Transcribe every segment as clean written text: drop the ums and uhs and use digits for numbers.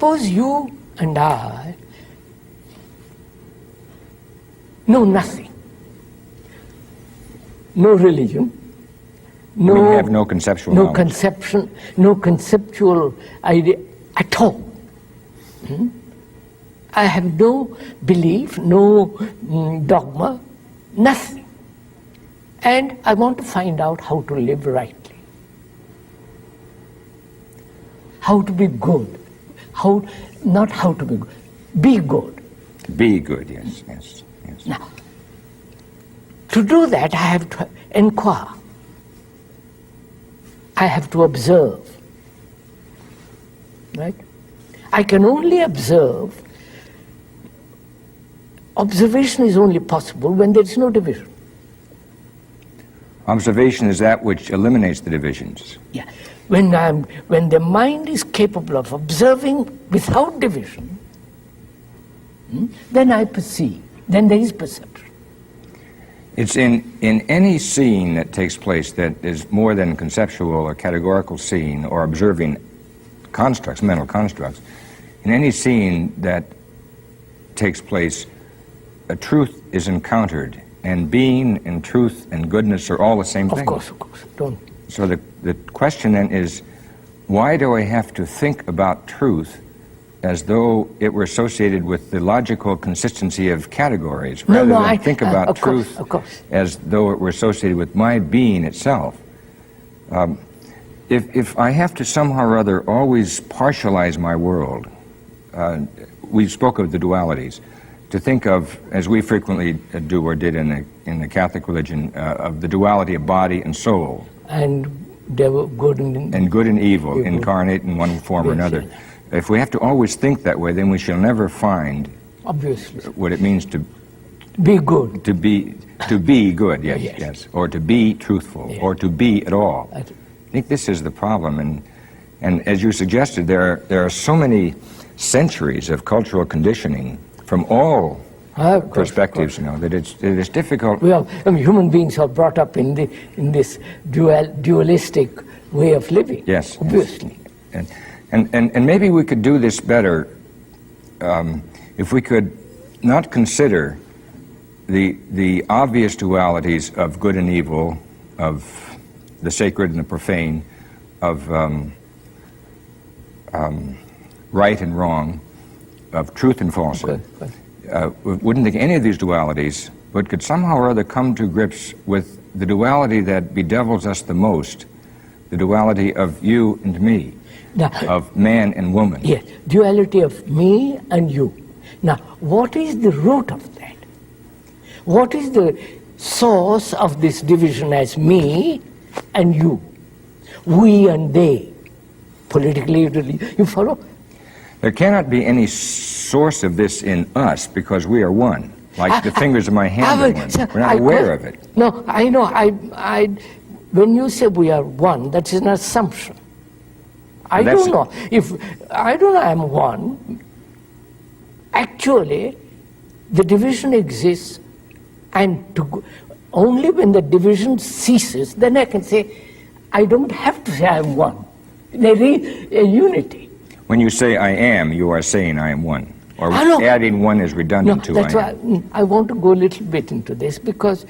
suppose you and I know nothing. No religion. We have no conceptual knowledge. No conceptual idea at all. I have no belief, no dogma, nothing. And I want to find out how to live rightly. How to be good. Not how to be good. Be good. Be good, yes, yes, yes. Now, to do that, I have to inquire. I have to observe. Right? I can only observe. Observation is only possible when there is no division. Observation is that which eliminates the divisions. Yeah. When the mind is capable of observing without division, then I perceive. Then there is perception. It's in any scene that takes place that is more than conceptual or categorical scene or observing constructs, mental constructs, in any scene that takes place, a truth is encountered, and being and truth and goodness are all the same thing. Of course. Don't. So the question then is, why do I have to think about truth as though it were associated with the logical consistency of categories, rather than think about truth as though it were associated with my being itself? If I have to somehow or other always partialize my world, we spoke of the dualities, to think of, as we frequently do or did in the Catholic religion, of the duality of body and soul. And good and evil, incarnate in one form or another. If we have to always think that way, then we shall never find what it means to be good. To be good, yes. Or to be truthful, or to be at all. I think this is the problem, and as you suggested, there are so many centuries of cultural conditioning from all perspectives, that it's difficult. Well, human beings are brought up in this dualistic way of living. Yes, obviously. Yes. And maybe we could do this better if we could not consider the obvious dualities of good and evil, of the sacred and the profane, of right and wrong, of truth and falsehood. We wouldn't think any of these dualities, but could somehow or other come to grips with the duality that bedevils us the most, the duality of you and me. Now, of man and woman. Yes, duality of me and you. Now, what is the root of that? What is the source of this division as me and you? We and they. Politically, you follow? There cannot be any source of this in us because we are one. Like the fingers of my hand are one. We're not aware of it. No, I know. When you say we are one, that is an assumption. I don't know. I'm one. Actually, the division exists, and only when the division ceases, then I can say, I don't have to say I'm one. There is a unity. When you say I am, you are saying I am one. Or adding one is redundant to that's I am. Why I want to go a little bit into this, because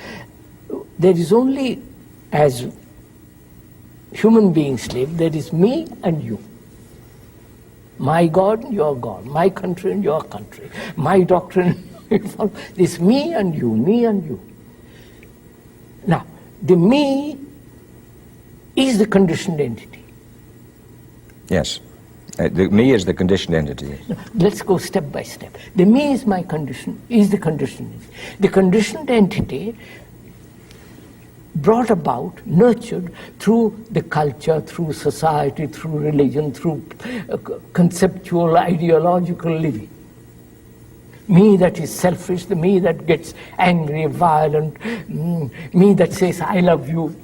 there is only, as human beings live, there is me and you. My God and your God, my country and your country, my doctrine. This me and you, me and you. Now, the me is the conditioned entity. Yes. The me is the conditioned entity. Let's go step by step. The me is my condition, is the conditioned entity. The conditioned entity brought about, nurtured through the culture, through society, through religion, through conceptual, ideological living. Me that is selfish, the me that gets angry, violent, me that says, I love you,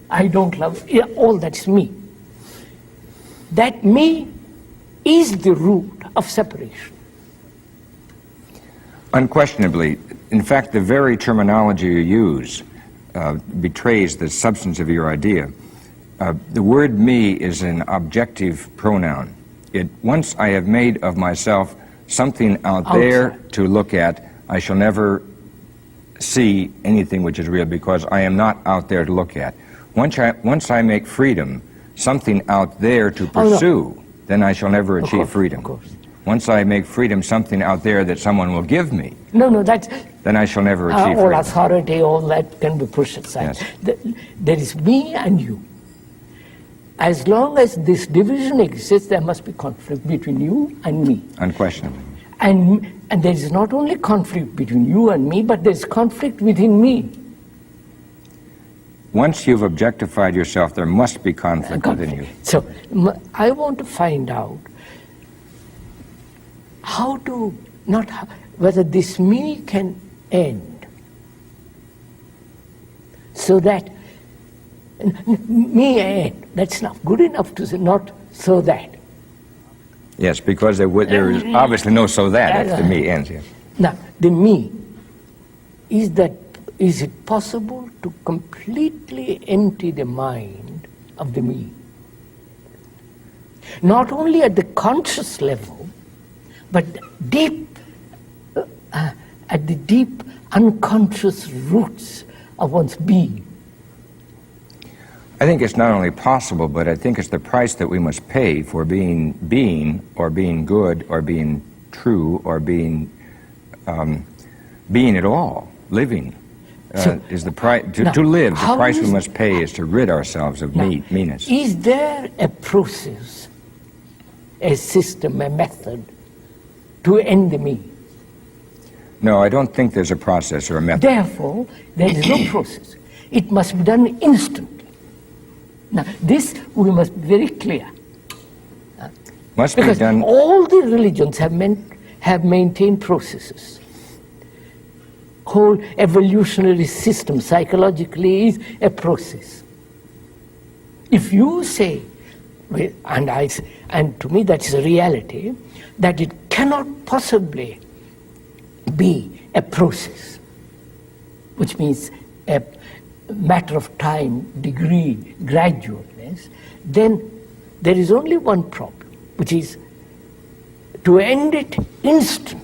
I don't love you, all that's me. That me is the root of separation. Unquestionably. In fact, the very terminology you use betrays the substance of your idea. The word me is an objective pronoun. once I have made of myself something out there to look at, I shall never see anything which is real because I am not out there to look at. Once I make freedom something out there to pursue, then I shall never achieve freedom. Of course. Once I make freedom something out there that someone will give me, then I shall never achieve all freedom. authority, all that can be pushed aside. Yes. There is me and you. As long as this division exists, there must be conflict between you and me. Unquestionably. And there is not only conflict between you and me, but there is conflict within me. Once you've objectified yourself, there must be conflict within you. So I want to find out whether this me can end, so that me end. That's not good enough to say, not so that. Yes, because there is obviously no so that if the me ends. Yes. Now, the me, is it possible to completely empty the mind of the me? Not only at the conscious level, but deep, at the deep unconscious roots of one's being. I think it's not only possible, but I think it's the price that we must pay for being, or being good, or being true, or being at all, living. Is the price to live? The price we must pay is to rid ourselves of meanness. Is there a process, a system, a method to end the me? No, I don't think there's a process or a method. Therefore, there is no process. It must be done instantly. Now, this we must be very clear. Must be because done. All the religions have maintained processes. Whole evolutionary system psychologically is a process. If you say, and to me that is a reality, that it cannot possibly be a process, which means a matter of time, degree, gradualness, then there is only one problem, which is to end it instantly.